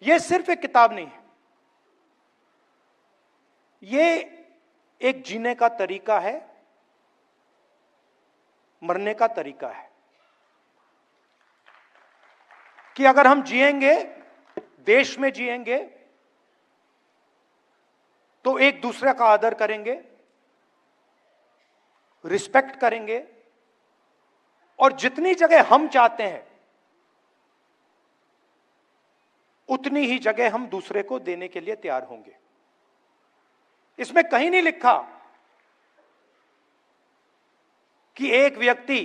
यह सिर्फ एक किताब नहीं है, यह एक जीने का तरीका है, मरने का तरीका है कि अगर हम जिएंगे, देश में जिएंगे, तो एक दूसरे का आदर करेंगे, रिस्पेक्ट करेंगे, और जितनी जगह हम चाहते हैं उतनी ही जगह हम दूसरे को देने के लिए तैयार होंगे। इसमें कहीं नहीं लिखा कि एक व्यक्ति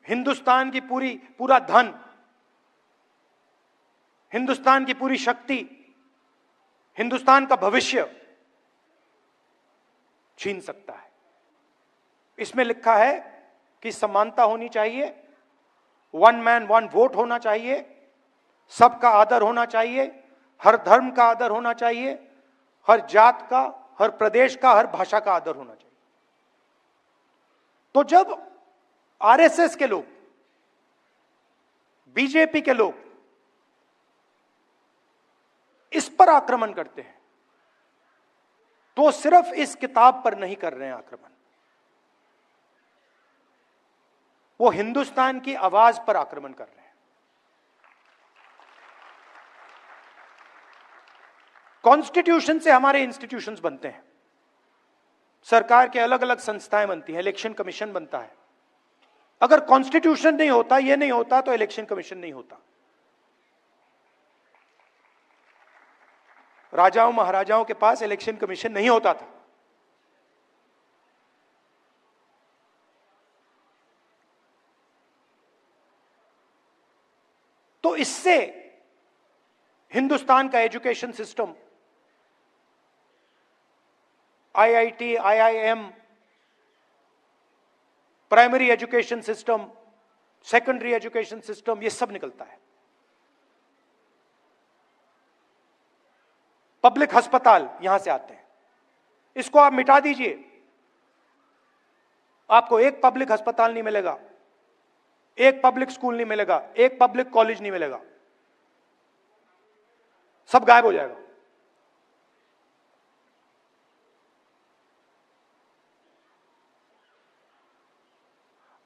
हिंदुस्तान की पूरा धन, हिंदुस्तान की पूरी शक्ति, हिंदुस्तान का भविष्य छीन सकता है। इसमें लिखा है कि समानता होनी चाहिए, वन मैन वन वोट होना चाहिए, सबका आदर होना चाहिए, हर धर्म का आदर होना चाहिए, हर जात का, हर प्रदेश का, हर भाषा का आदर होना चाहिए। तो जब आरएसएस के लोग, बीजेपी के लोग इस पर आक्रमण करते हैं, तो सिर्फ इस किताब पर नहीं कर रहे हैं आक्रमण, वो हिंदुस्तान की आवाज पर आक्रमण कर रहे हैं। कॉन्स्टिट्यूशन से हमारे इंस्टीट्यूशंस बनते हैं, सरकार के अलग अलग संस्थाएं बनती हैं, इलेक्शन कमीशन बनता है। अगर कॉन्स्टिट्यूशन नहीं होता, ये नहीं होता, तो इलेक्शन कमीशन नहीं होता। राजाओं महाराजाओं के पास इलेक्शन कमीशन नहीं होता था। तो इससे हिंदुस्तान का education system, IIT, IIM, primary education system, secondary education system, ये सब निकलता है। पब्लिक अस्पताल यहां से आते हैं। इसको आप मिटा दीजिए, आपको एक पब्लिक अस्पताल नहीं मिलेगा, एक पब्लिक स्कूल नहीं मिलेगा, एक पब्लिक कॉलेज नहीं मिलेगा, सब गायब हो जाएगा।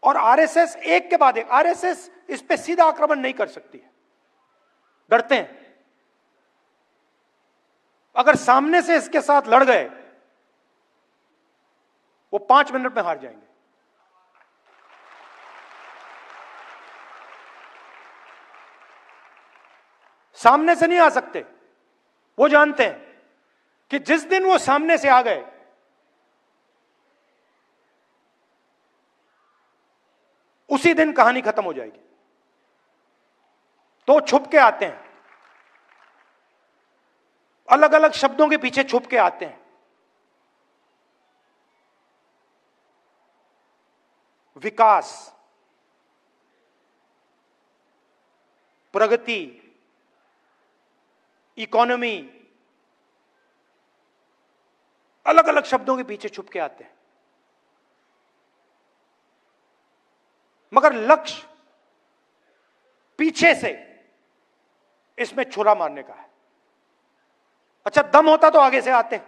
और आरएसएस एक के बाद एक, आरएसएस इस पे सीधा आक्रमण नहीं कर सकती है, डरते हैं। अगर सामने से इसके साथ लड़ गए, वो 5 मिनट में हार जाएंगे। सामने से नहीं आ सकते। वो जानते हैं कि जिस दिन वो सामने से आ गए, उसी दिन कहानी खत्म हो जाएगी। तो छुप के आते हैं, अलग अलग शब्दों के पीछे छुप के आते हैं। विकास, प्रगति, इकोनॉमी, अलग अलग शब्दों के पीछे छुप के आते हैं, मगर लक्ष्य पीछे से इसमें छुरा मारने का है। अच्छा, दम होता तो आगे से आते,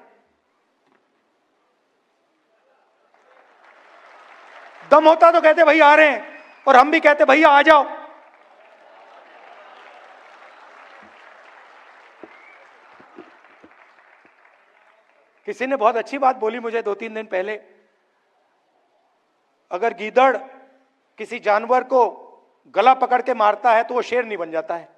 दम होता तो कहते भाई आ रहे हैं, और हम भी कहते भैया आ जाओ। किसी ने बहुत अच्छी बात बोली मुझे 2-3 दिन पहले, अगर गीदड़ किसी जानवर को गला पकड़ के मारता है तो वो शेर नहीं बन जाता है।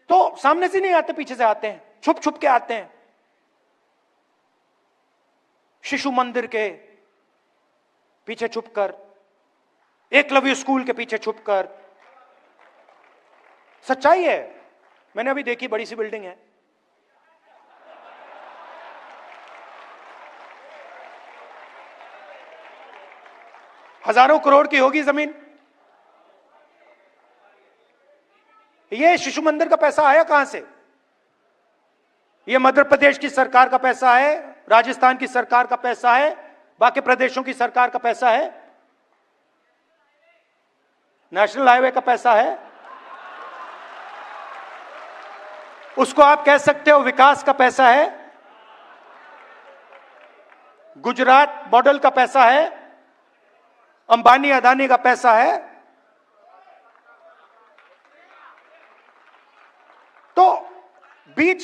तो सामने से नहीं आते, पीछे से आते हैं, छुप छुप के आते हैं। शिशु मंदिर के पीछे छुपकर, एकलव्य स्कूल के पीछे छुपकर। सच्चाई है, मैंने अभी देखी, बड़ी सी बिल्डिंग है, हजारों करोड़ की होगी जमीन। ये शिशु मंदिर का पैसा आया कहां से? ये मध्य प्रदेश की सरकार का पैसा है, राजस्थान की सरकार का पैसा है, बाकी प्रदेशों की सरकार का पैसा है। नेशनल हाईवे का पैसा है, उसको आप कह सकते हो विकास का पैसा है। गुजरात मॉडल का पैसा है, अंबानी अदानी का पैसा है। तो बीच